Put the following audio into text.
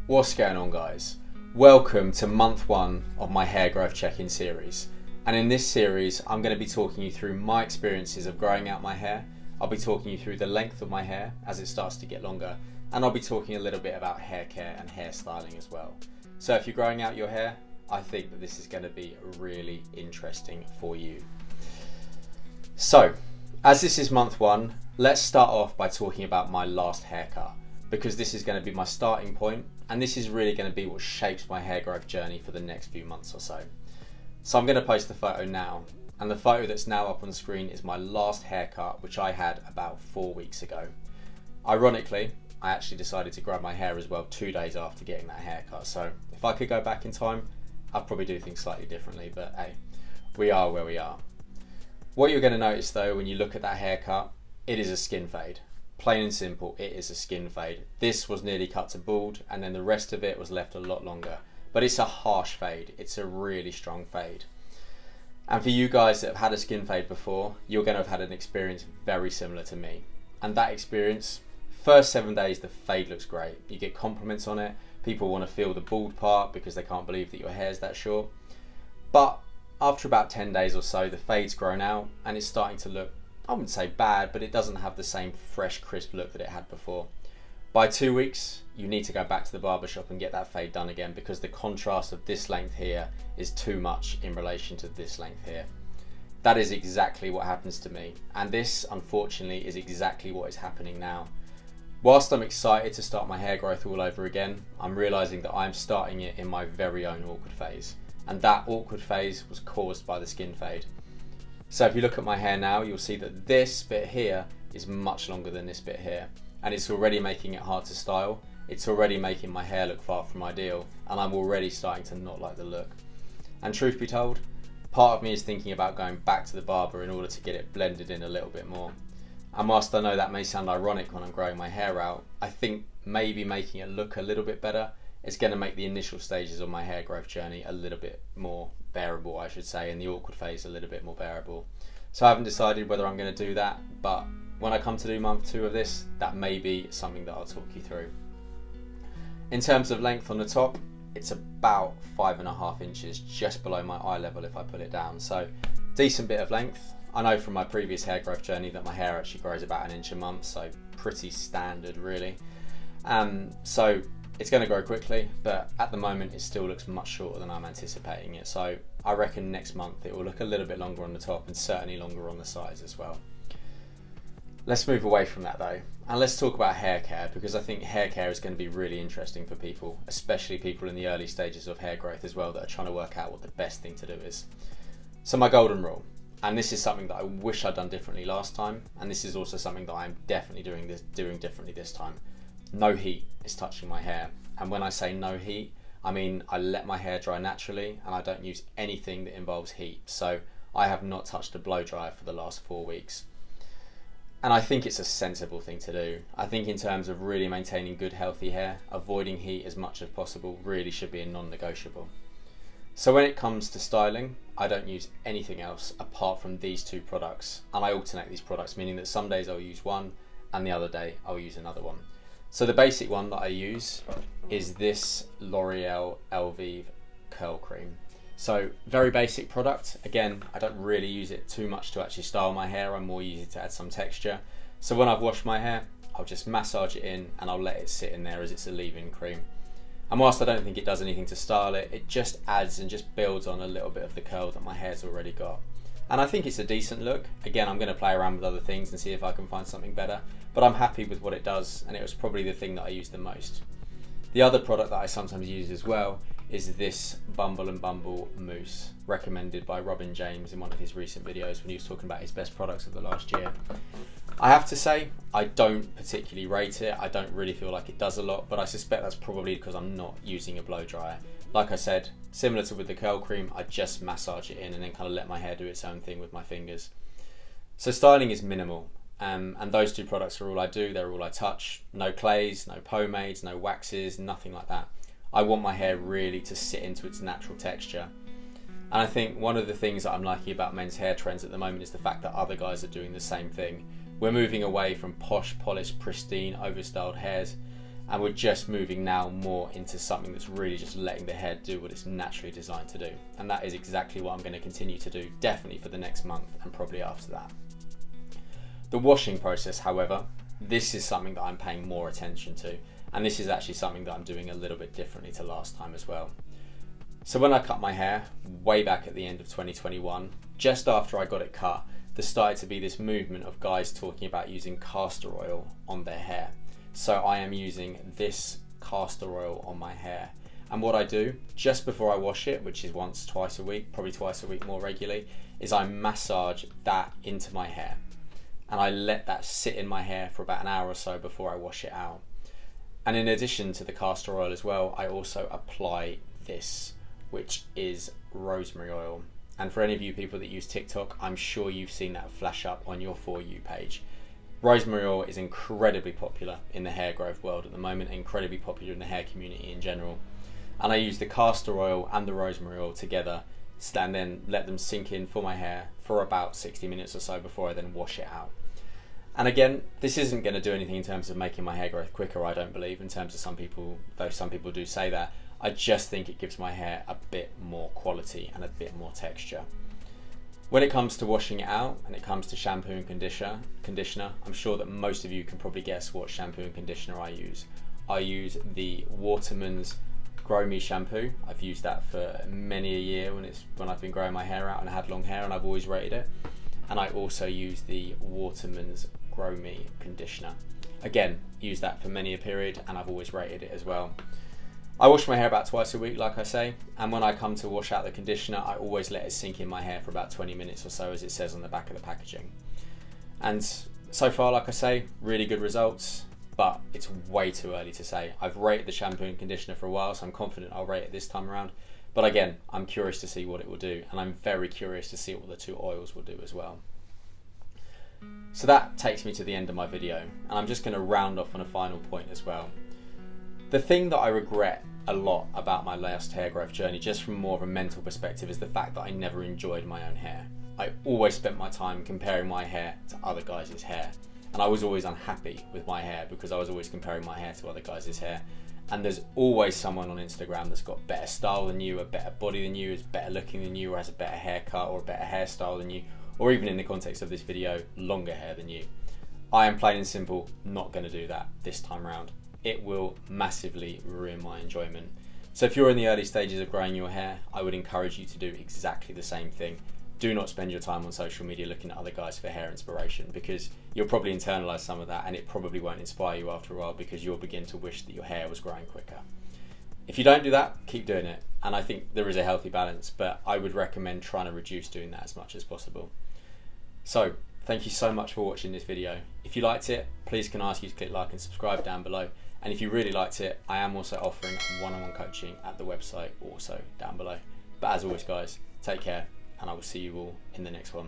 What's going on, guys? Welcome to month one of my hair growth check-in series. And in this series, I'm going to be talking you through my experiences of growing out my hair. I'll be talking you through the length of my hair as it starts to get longer. And I'll be talking a little bit about hair care and hairstyling as well. So if you're growing out your hair, I think that this is going to be really interesting for you. So, as this is month one, let's start off by talking about my last haircut, because this is going to be my starting point, and this is really going to be what shapes my hair growth journey for the next few months or so. So I'm going to post the photo now, and the photo that's now up on the screen is my last haircut, which I had about 4 weeks ago. Ironically, I actually decided to grow my hair as well 2 days after getting that haircut, so if I could go back in time, I'd probably do things slightly differently, but hey, we are where we are. What you're going to notice though when you look at that haircut, it is a skin fade. Plain and simple, it is a skin fade. This was nearly cut to bald, and then the rest of it was left a lot longer. But it's a harsh fade, it's a really strong fade. And for you guys that have had a skin fade before, you're going to have had an experience very similar to me. And that experience, first 7 days the fade looks great. You get compliments on it, people want to feel the bald part because they can't believe that your hair's that short. But after about 10 days or so, the fade's grown out and it's starting to look, I wouldn't say bad, but it doesn't have the same fresh, crisp look that it had before. By 2 weeks, you need to go back to the barbershop and get that fade done again, because the contrast of this length here is too much in relation to this length here. That is exactly what happens to me, and this, unfortunately, is exactly what is happening now. Whilst I'm excited to start my hair growth all over again, I'm realising that I'm starting it in my very own awkward phase, and that awkward phase was caused by the skin fade. So if you look at my hair now, you'll see that this bit here is much longer than this bit here, and it's already making it hard to style. It's already making my hair look far from ideal, and I'm already starting to not like the look. And truth be told, part of me is thinking about going back to the barber in order to get it blended in a little bit more. And whilst I know that may sound ironic when I'm growing my hair out, I think maybe making it look a little bit better is going to make the initial stages of my hair growth journey a little bit more bearable, I should say, and the awkward phase a little bit more bearable. So I haven't decided whether I'm going to do that, but when I come to do month 2 of this, that may be something that I'll talk you through. In terms of length on the top, it's about 5.5 inches just below my eye level if I put it down, so decent bit of length. I know from my previous hair growth journey that my hair actually grows about 1 inch a month, so pretty standard really. So it's going to grow quickly, but at the moment it still looks much shorter than I'm anticipating it. So I reckon next month it will look a little bit longer on the top and certainly longer on the sides as well. Let's move away from that though, and let's talk about hair care, because I think hair care is going to be really interesting for people, especially people in the early stages of hair growth as well that are trying to work out what the best thing to do is. So my golden rule, and this is something that I wish I'd done differently last time, and this is also something that I'm definitely doing differently this time. No heat is touching my hair, and when I say no heat, I mean I let my hair dry naturally and I don't use anything that involves heat. So I have not touched a blow dryer for the last 4 weeks, and I think it's a sensible thing to do. I think in terms of really maintaining good healthy hair, avoiding heat as much as possible really should be a non-negotiable. So when it comes to styling, I don't use anything else apart from these 2 products, and I alternate these products, meaning that some days I'll use one and the other day I'll use another one. So the basic one that I use is this L'Oreal Elvive curl cream. So very basic product. Again, I don't really use it too much to actually style my hair, I more use it to add some texture. So when I've washed my hair, I'll just massage it in and I'll let it sit in there as it's a leave-in cream. And whilst I don't think it does anything to style it, it just adds and just builds on a little bit of the curl that my hair's already got. And I think it's a decent look. Again, I'm going to play around with other things and see if I can find something better, but I'm happy with what it does, and it was probably the thing that I used the most. The other product that I sometimes use as well is this Bumble and Bumble mousse, recommended by Robin James in one of his recent videos when he was talking about his best products of the last year. I have to say, I don't particularly rate it. I don't really feel like it does a lot, but I suspect that's probably because I'm not using a blow dryer. Like I said, similar to with the curl cream, I just massage it in and then kind of let my hair do its own thing with my fingers. So styling is minimal, and those 2 products are all I do, they're all I touch. No clays, no pomades, no waxes, nothing like that. I want my hair really to sit into its natural texture. And I think one of the things that I'm liking about men's hair trends at the moment is the fact that other guys are doing the same thing. We're moving away from posh, polished, pristine, overstyled hairs and we're just moving now more into something that's really just letting the hair do what it's naturally designed to do. And that is exactly what I'm going to continue to do, definitely for the next month and probably after that. The washing process, however, this is something that I'm paying more attention to, and this is actually something that I'm doing a little bit differently to last time as well. So when I cut my hair way back at the end of 2021, just after I got it cut, there started to be this movement of guys talking about using castor oil on their hair. So I am using this castor oil on my hair. And what I do just before I wash it, which is once, twice a week, probably twice a week more regularly, is I massage that into my hair. And I let that sit in my hair for about an hour or so before I wash it out. And in addition to the castor oil as well, I also apply this, which is rosemary oil. And for any of you people that use TikTok, I'm sure you've seen that flash up on your For You page. Rosemary oil is incredibly popular in the hair growth world at the moment, incredibly popular in the hair community in general. And I use the castor oil and the rosemary oil together, and then let them sink in for my hair for about 60 minutes or so before I then wash it out. And again, this isn't going to do anything in terms of making my hair growth quicker, I don't believe, in terms of some people, though some people do say that. I just think it gives my hair a bit more quality and a bit more texture. When it comes to washing it out and it comes to shampoo and conditioner, I'm sure that most of you can probably guess what shampoo and conditioner I use. I use the Waterman's Grow Me shampoo. I've used that for many a year when I've been growing my hair out and I had long hair, and I've always rated it. And I also use the Waterman's Grow Me conditioner. Again, use that for many a period, and I've always rated it as well. I wash my hair about twice a week, like I say, and when I come to wash out the conditioner, I always let it sink in my hair for about 20 minutes or so, as it says on the back of the packaging. And so far, like I say, really good results, but it's way too early to say. I've rated the shampoo and conditioner for a while, so I'm confident I'll rate it this time around. But again, I'm curious to see what it will do, and I'm very curious to see what the two oils will do as well. So that takes me to the end of my video, and I'm just going to round off on a final point as well. The thing that I regret a lot about my last hair growth journey, just from more of a mental perspective, is the fact that I never enjoyed my own hair. I always spent my time comparing my hair to other guys' hair, and I was always unhappy with my hair because I was always comparing my hair to other guys' hair. And there's always someone on Instagram that's got better style than you, a better body than you, is better looking than you, or has a better haircut or a better hairstyle than you, or even in the context of this video, longer hair than you. I am plain and simple not going to do that this time around. It will massively ruin my enjoyment. So if you're in the early stages of growing your hair, I would encourage you to do exactly the same thing. Do not spend your time on social media looking at other guys for hair inspiration, because you'll probably internalize some of that, and it probably won't inspire you after a while, because you'll begin to wish that your hair was growing quicker. If you don't do that, keep doing it. And I think there is a healthy balance, but I would recommend trying to reduce doing that as much as possible. So thank you so much for watching this video. If you liked it, please can I ask you to click like and subscribe down below. And if you really liked it, I am also offering one-on-one coaching at the website, also down below. But as always, guys, take care, and I will see you all in the next one.